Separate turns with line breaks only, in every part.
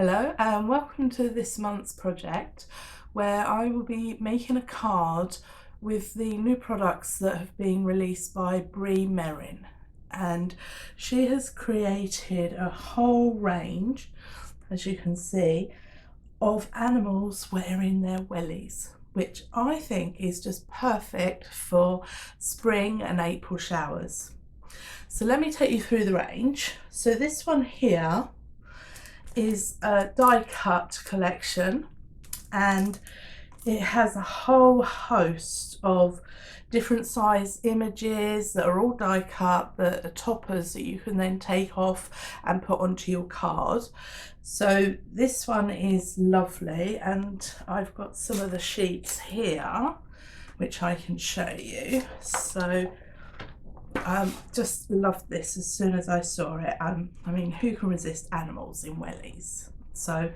Hello and welcome to this month's project where I will be making a card with the new products that have been released by Bree Merryn, and she has created a whole range, as you can see, of animals wearing their wellies, which I think is just perfect for spring and April showers. So let me take you through the range. So this one here is a die cut collection, and it has a whole host of different size images that are all die cut, that are toppers that you can then take off and put onto your card. So this one is lovely, and I've got some of the sheets here which I can show you. So just loved this as soon as I saw it. I mean, who can resist animals in wellies? So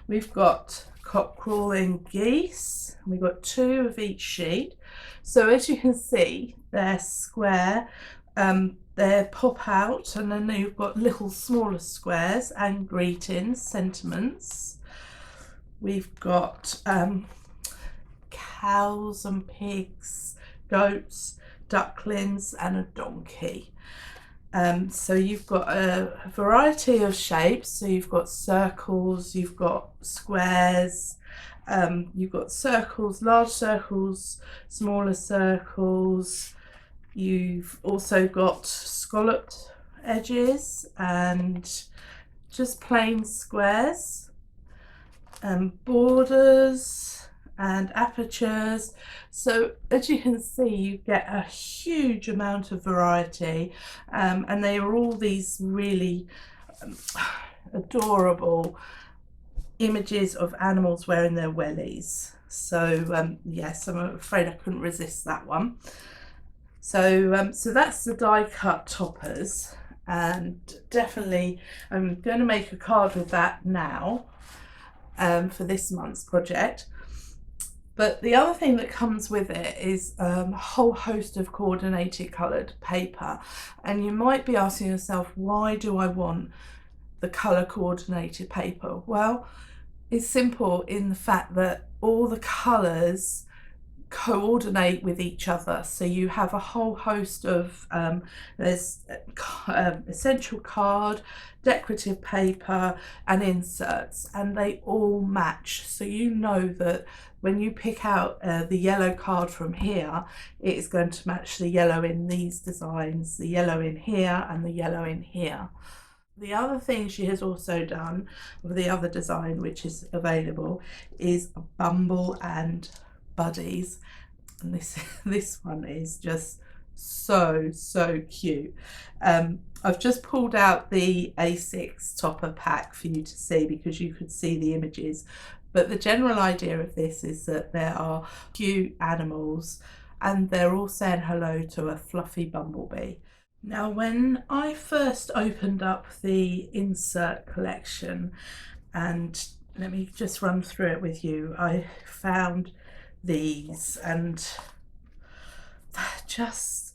we've got cock crawling geese, and we've got two of each sheet. So as you can see, they're square, they pop out, and then you've got little smaller squares and greetings, sentiments. We've got cows and pigs, goats, ducklings and a donkey. So you've got a variety of shapes. So you've got circles, you've got squares, you've got circles, large circles, smaller circles. You've also got scalloped edges and just plain squares, borders and apertures. So as you can see, you get a huge amount of variety, and they are all these really adorable images of animals wearing their wellies. So yes, I'm afraid I couldn't resist that one. So that's the die cut toppers, and definitely I'm going to make a card with that now for this month's project. But the other thing that comes with it is a whole host of coordinated coloured paper. And you might be asking yourself, why do I want the colour coordinated paper? Well, it's simple in the fact that all the colours coordinate with each other. So you have a whole host of there's essential card, decorative paper and inserts, and they all match. So you know that when you pick out the yellow card from here, it is going to match the yellow in these designs, the yellow in here and the yellow in here. The other thing she has also done with the other design which is available is a bumble and buddies, and this one is just so cute. I've just pulled out the A6 topper pack for you to see, because you could see the images, but the general idea of this is that there are cute animals and they're all saying hello to a fluffy bumblebee. Now, when I first opened up the insert collection, and let me just run through it with you, I found these, and they're just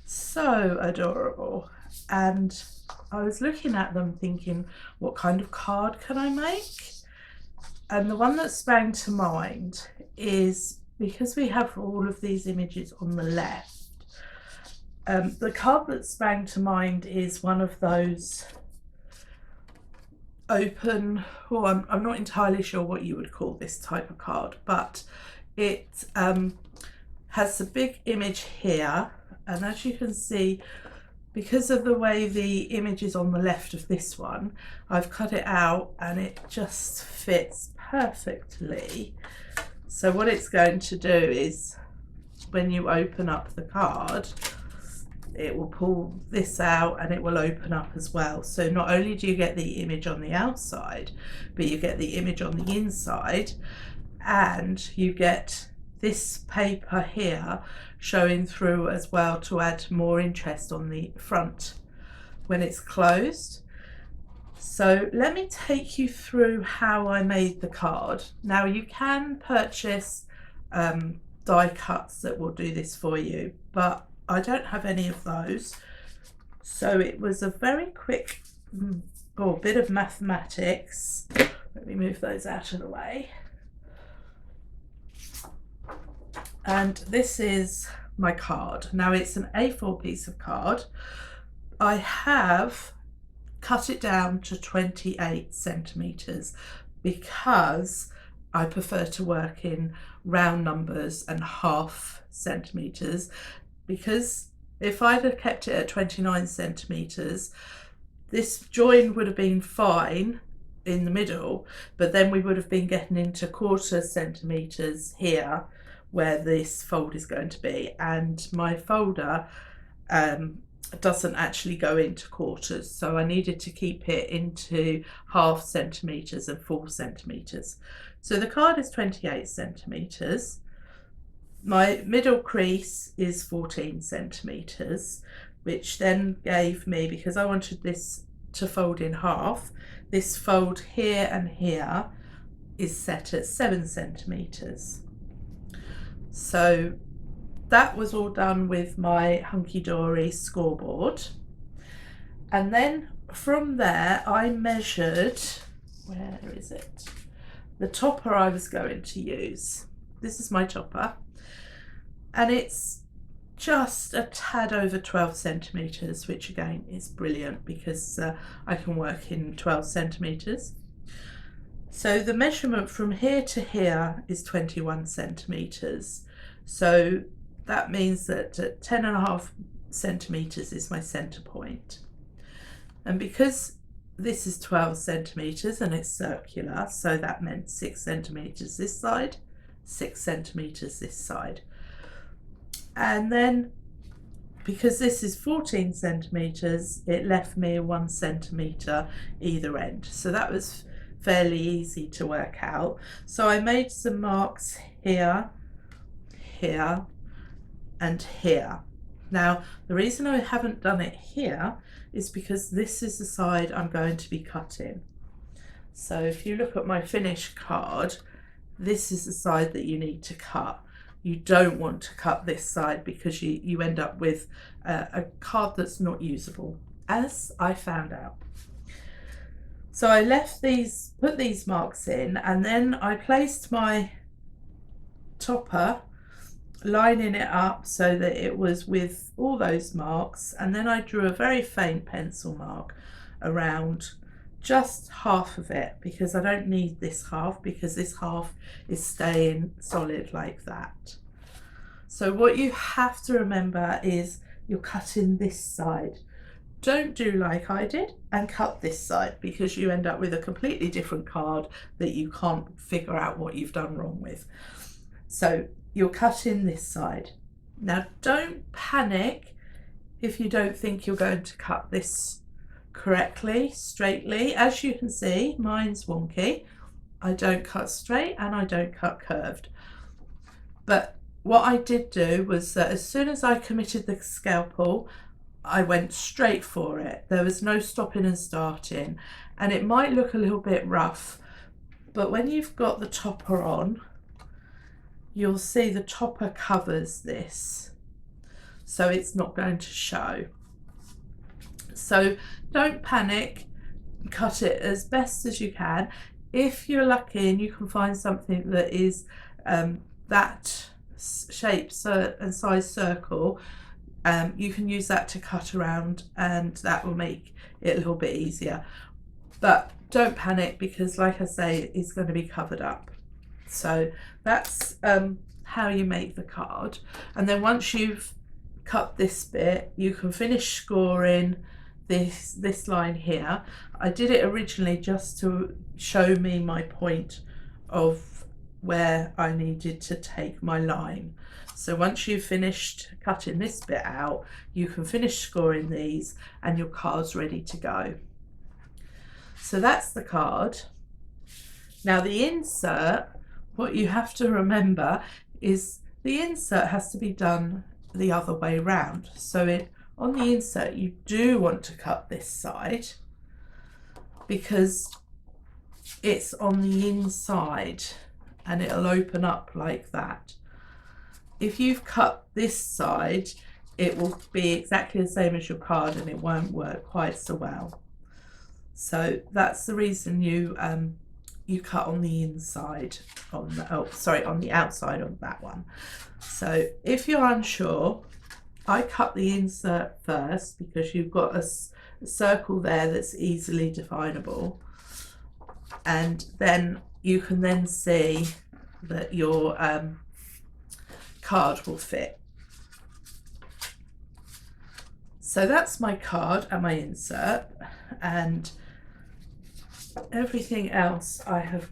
so adorable. And I was looking at them thinking, what kind of card can I make? And the one that sprang to mind is, because we have all of these images on the left, the card that sprang to mind is one of those open, oh, I'm not entirely sure what you would call this type of card, but it has a big image here, and as you can see, because of the way the image is on the left of this one, I've cut it out and it just fits perfectly. So what it's going to do is, when you open up the card, it will pull this out and it will open up as well. So not only do you get the image on the outside, but you get the image on the inside, and you get this paper here showing through as well to add more interest on the front when it's closed. So let me take you through how I made the card. Now, you can purchase die cuts that will do this for you, but I don't have any of those. So it was a very quick bit of mathematics Let me move those out of the way. And this is my card. Now it's an A4 piece of card. I have cut it down to 28 centimetres because I prefer to work in round numbers and half centimetres, because if I'd have kept it at 29 centimetres, this join would have been fine in the middle, but then we would have been getting into quarter centimetres here where this fold is going to be, and my folder doesn't actually go into quarters, so I needed to keep it into half centimetres and full centimetres. So the card is 28 centimetres. My middle crease is 14 centimetres, which then gave me, because I wanted this to fold in half, this fold here and here is set at 7 centimetres. So that was all done with my hunky-dory scoreboard. And then from there I measured, where is it? The topper I was going to use. This is my topper. And it's just a tad over 12 centimetres, which again is brilliant because I can work in 12 centimetres. So the measurement from here to here is 21 centimetres. So that means that 10.5 centimetres is my centre point. And because this is 12 centimetres and it's circular, so that meant 6 centimetres this side, 6 centimetres this side. And then because this is 14 centimetres, it left me 1 centimetre either end. So that was fairly easy to work out. So I made some marks here, here, and here. Now the reason I haven't done it here is because this is the side I'm going to be cutting. So if you look at my finished card, this is the side that you need to cut. You don't want to cut this side because you end up with a card that's not usable, as I found out. So I put these marks in, and then I placed my topper, lining it up so that it was with all those marks, and then I drew a very faint pencil mark around just half of it, because I don't need this half, because this half is staying solid like that. So what you have to remember is you're cutting this side. Don't do like I did and cut this side, because you end up with a completely different card that you can't figure out what you've done wrong with. So you're cutting this side. Now don't panic if you don't think you're going to cut this correctly, straightly. As you can see, mine's wonky. I don't cut straight and I don't cut curved. But what I did do was that as soon as I committed the scalpel, I went straight for it. There was no stopping and starting, and it might look a little bit rough, but when you've got the topper on, you'll see the topper covers this, so it's not going to show. So don't panic, cut it as best as you can. If you're lucky and you can find something that is that shape and size circle, you can use that to cut around, and that will make it a little bit easier. But don't panic, because like I say, it's going to be covered up. So that's how you make the card. And then once you've cut this bit, you can finish scoring this line here. I did it originally just to show me my point of where I needed to take my line. So once you've finished cutting this bit out, you can finish scoring these and your card's ready to go. So that's the card. Now the insert, what you have to remember is the insert has to be done the other way round. So on the insert, you do want to cut this side because it's on the inside and it'll open up like that. If you've cut this side, it will be exactly the same as your card and it won't work quite so well. So that's the reason you you cut on the inside on the, oh sorry, on the outside on that one. So if you're unsure, I cut the insert first because you've got a circle there that's easily definable, and then you can then see that your card will fit. So that's my card and my insert, and everything else I've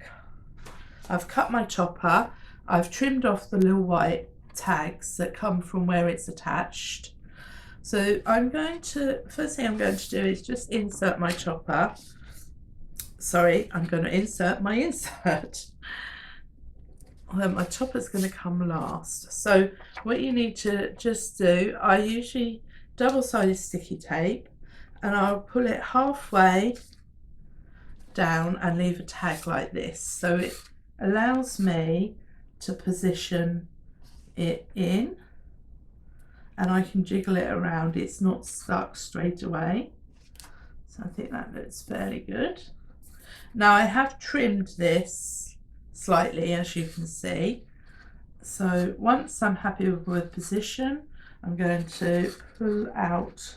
cut my topper, I've trimmed off the little white tags that come from where it's attached. So first thing I'm going to do is just insert my topper. Sorry, I'm going to insert my insert. My topper's going to come last. So what you need to just do, I usually double-sided sticky tape, and I'll pull it halfway down and leave a tag like this, so it allows me to position it in, and I can jiggle it around. It's not stuck straight away, so I think that looks fairly good. Now I have trimmed this slightly, as you can see, so once I'm happy with the position, I'm going to pull out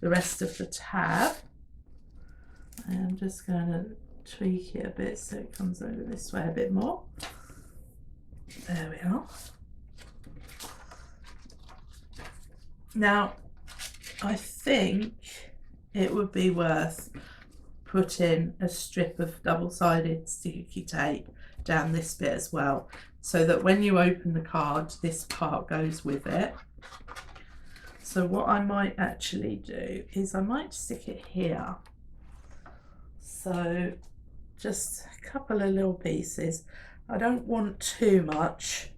the rest of the tab. I'm just going to tweak it a bit so it comes over this way a bit more. There we are. Now, I think it would be worth putting a strip of double-sided sticky tape down this bit as well, so that when you open the card, this part goes with it. So what I might actually do is I might stick it here. So just a couple of little pieces. I don't want too much.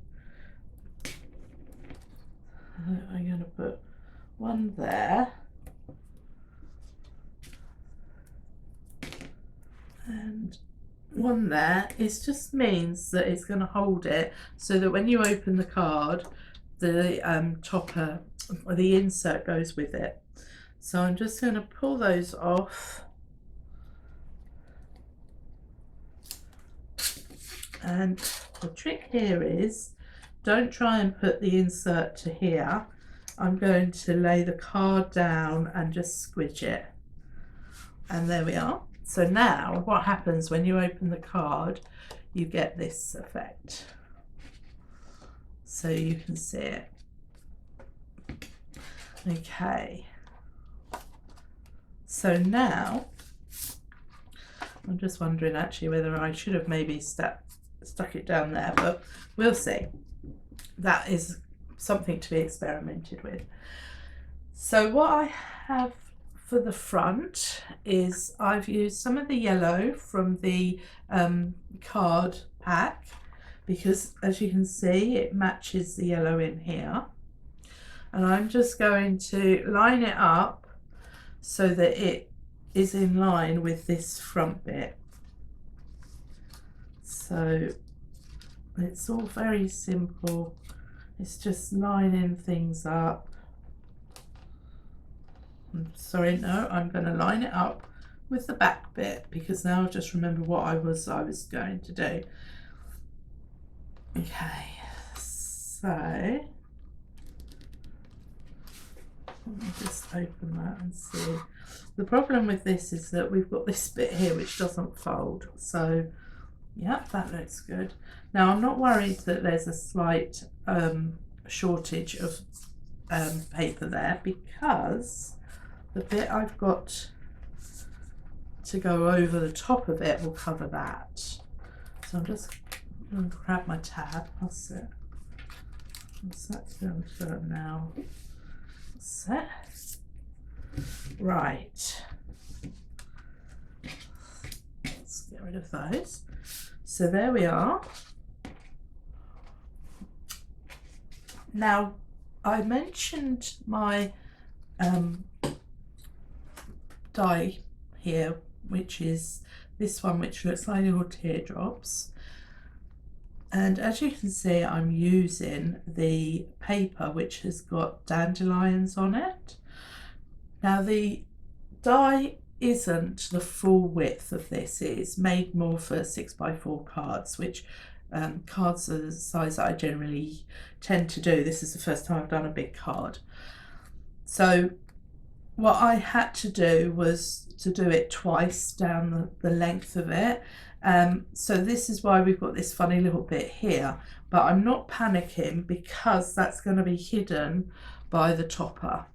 I'm going to put one there. And one there. It just means that it's going to hold it so that when you open the card, the topper or the insert goes with it. So I'm just going to pull those off. And the trick here is, don't try and put the insert to here. I'm going to lay the card down and just squidge it. And there we are. So now what happens when you open the card, you get this effect. So you can see it. Okay. So now, I'm just wondering actually whether I should have maybe stuck it down there, but we'll see. That is something to be experimented with. So what I have for the front is I've used some of the yellow from the card pack, because as you can see it matches the yellow in here, and I'm just going to line it up so that it is in line with this front bit. So it's all very simple. It's just lining things up. Sorry, no, I'm going to line it up with the back bit, because now I just remember what I was going to do. Okay, so let me just open that and see. The problem with this is that we've got this bit here which doesn't fold, so yeah, that looks good. Now I'm not worried that there's a slight shortage of paper there, because the bit I've got to go over the top of it will cover that. So I'm just going to grab my tab. That's it. That's going to now. That's it. Right. Let's get rid of those. So there we are. Now, I mentioned my die here, which is this one, which looks like little teardrops. And as you can see, I'm using the paper which has got dandelions on it. Now the die isn't the full width of this. It is made more for 6x4 cards, which cards are the size that I generally tend to do. This is the first time I've done a big card. So what I had to do was to do it twice down the length of it. So this is why we've got this funny little bit here, but I'm not panicking because that's going to be hidden by the topper.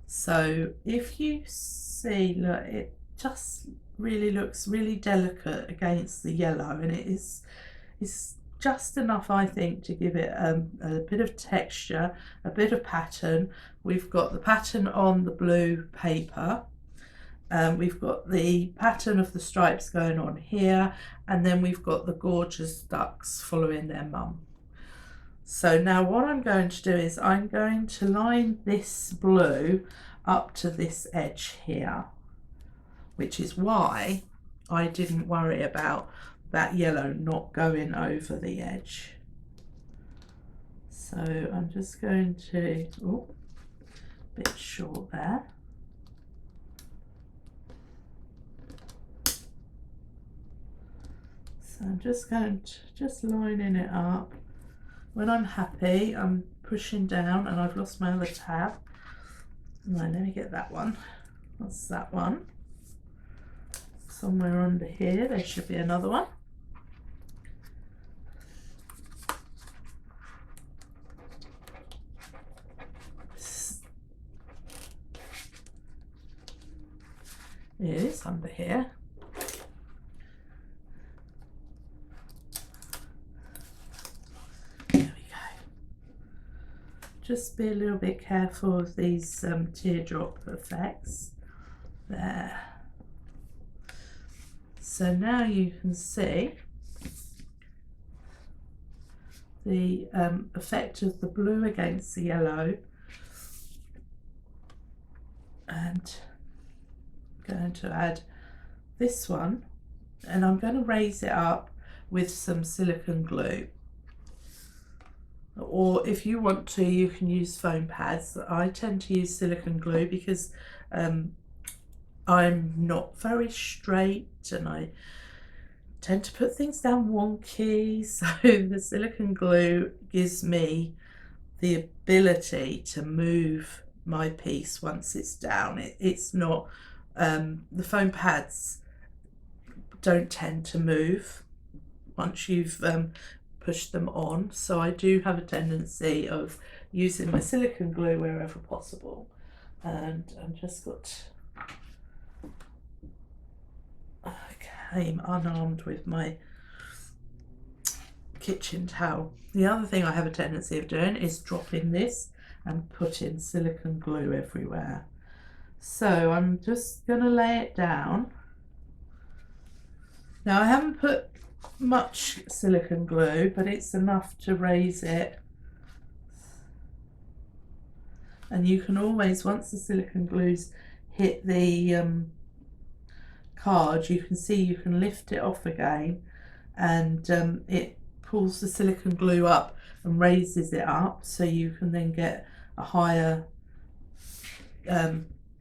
So if you see, look, it just really looks really delicate against the yellow, and it's just enough, I think, to give it a bit of texture, a bit of pattern. We've got the pattern on the blue paper. We've got the pattern of the stripes going on here, and then we've got the gorgeous ducks following their mum. So now what I'm going to do is I'm going to line this blue up to this edge here, which is why I didn't worry about that yellow not going over the edge. So I'm just going to, oh, a bit short there. So I'm just going to, just lining it up. When I'm happy, I'm pushing down, and I've lost my other tab. Right, let me get that one. That's that one. Somewhere under here, there should be another one. It is under here. Just be a little bit careful of these teardrop effects there. So now you can see the effect of the blue against the yellow, and I'm going to add this one, and I'm going to raise it up with some silicone glue. Or if you want to, you can use foam pads. I tend to use silicone glue because I'm not very straight, and I tend to put things down wonky. So the silicone glue gives me the ability to move my piece once it's down. It's not, the foam pads don't tend to move once you've push them on, so I do have a tendency of using my silicone glue wherever possible. And I'm just I came unarmed with my kitchen towel. The other thing I have a tendency of doing is dropping this and putting silicone glue everywhere. So I'm just going to lay it down. Now I haven't put much silicone glue, but it's enough to raise it, and you can always, once the silicone glue's hit the card, you can see you can lift it off again, and it pulls the silicone glue up and raises it up, so you can then get a higher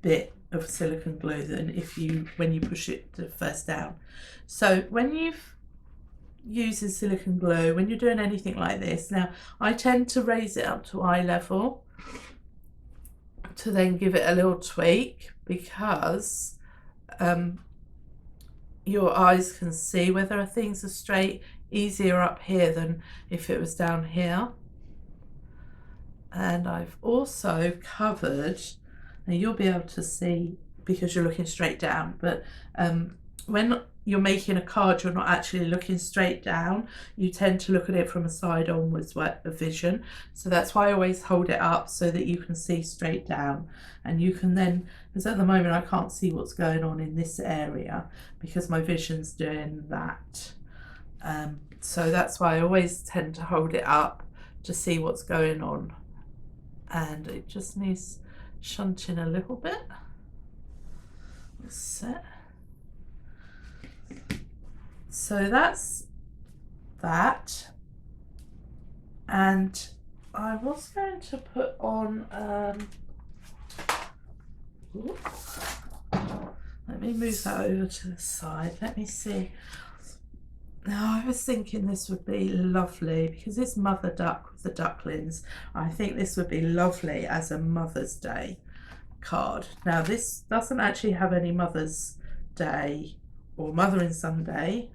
bit of silicone glue than when you push it first down. So when you've using silicone glue, when you're doing anything like this, now I tend to raise it up to eye level to then give it a little tweak, because your eyes can see whether things are straight easier up here than if it was down here. And I've also covered, now you'll be able to see because you're looking straight down, but when you're making a card, you're not actually looking straight down. You tend to look at it from a side onwards vision. So that's why I always hold it up so that you can see straight down. And you can then, because at the moment I can't see what's going on in this area because my vision's doing that. So that's why I always tend to hold it up to see what's going on. And it just needs shunting a little bit. That's it. So that's that, and I was going to put on let me move that over to the side. Let me see. Now, I was thinking this would be lovely because it's Mother Duck with the ducklings. I think this would be lovely as a Mother's Day card. Now, this doesn't actually have any Mother's Day or Mothering Sunday,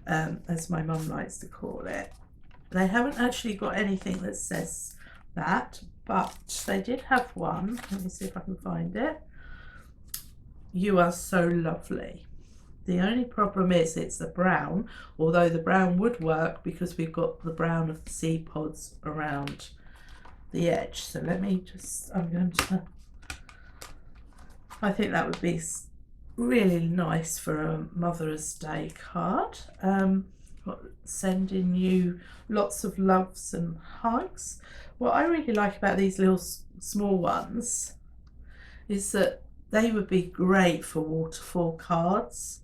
as my mum likes to call it. They haven't actually got anything that says that, but they did have one. Let me see if I can find it. You are so lovely. The only problem is it's the brown, although the brown would work because we've got the brown of the seed pods around the edge. So let me just, I think that would be really nice for a Mother's Day card. Sending you lots of loves and hugs. What I really like about these little small ones is that they would be great for waterfall cards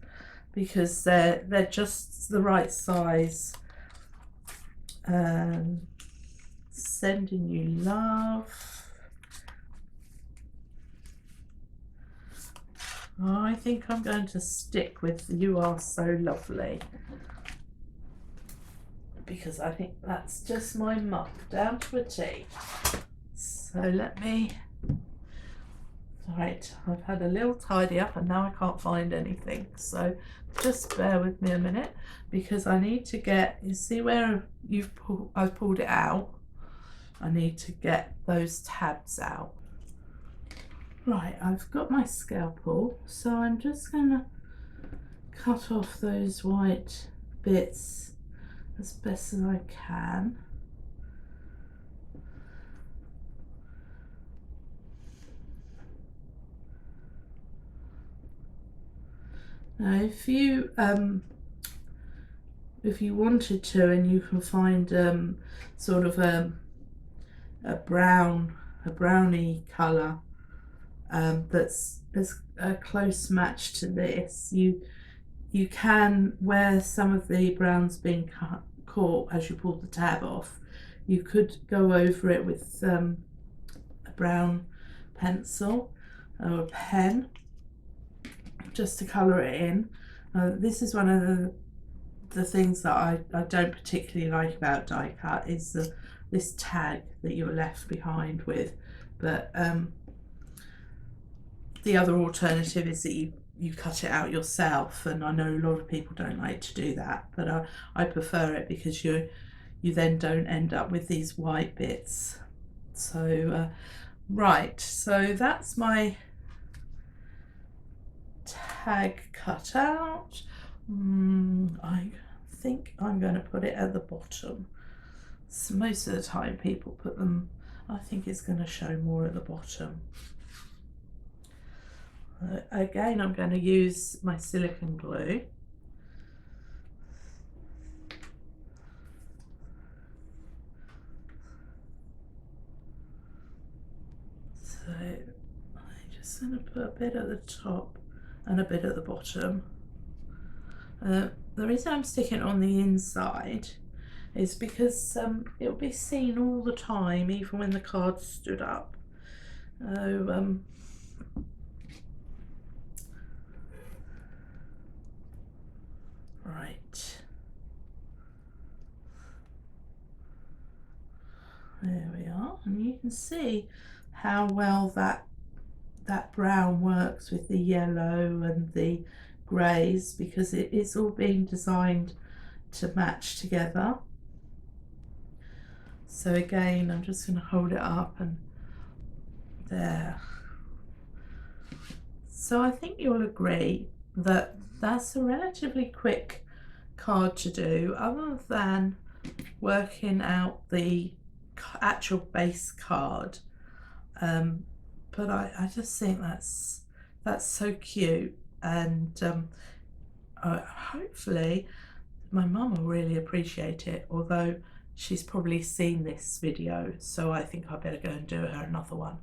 because they're just the right size. Sending you love. I think I'm going to stick with You Are So Lovely because I think that's just my mum down to a T. So let me, right, I've had a little tidy up and now I can't find anything, so just bear with me a minute because I need to get, you see where I've pulled it out, I need to get those tabs out. Right, I've got my scalpel, so I'm just gonna cut off those white bits as best as I can. Now if you wanted to, and you can find sort of a browny colour that's a close match to this, you can, where some of the brown's been caught as you pull the tab off, you could go over it with a brown pencil or a pen just to colour it in. This is one of the things that I don't particularly like about die cut is this tag that you're left behind with, but the other alternative is that you cut it out yourself, and I know a lot of people don't like to do that, but I prefer it because you then don't end up with these white bits. So right, so that's my tag cut out. I think I'm going to put it at the bottom. So most of the time people put them, I think it's going to show more at the bottom. Again, I'm going to use my silicone glue. So I'm just going to put a bit at the top and a bit at the bottom. The reason I'm sticking it on the inside is because it'll be seen all the time, even when the card stood up. Right, there we are, and you can see how well that brown works with the yellow and the greys, because it's all being designed to match together. So again, I'm just going to hold it up, and there. So I think you'll agree that that's a relatively quick card to do, other than working out the actual base card. But I just think that's so cute, and hopefully my mum will really appreciate it, although she's probably seen this video, so I think I better go and do her another one.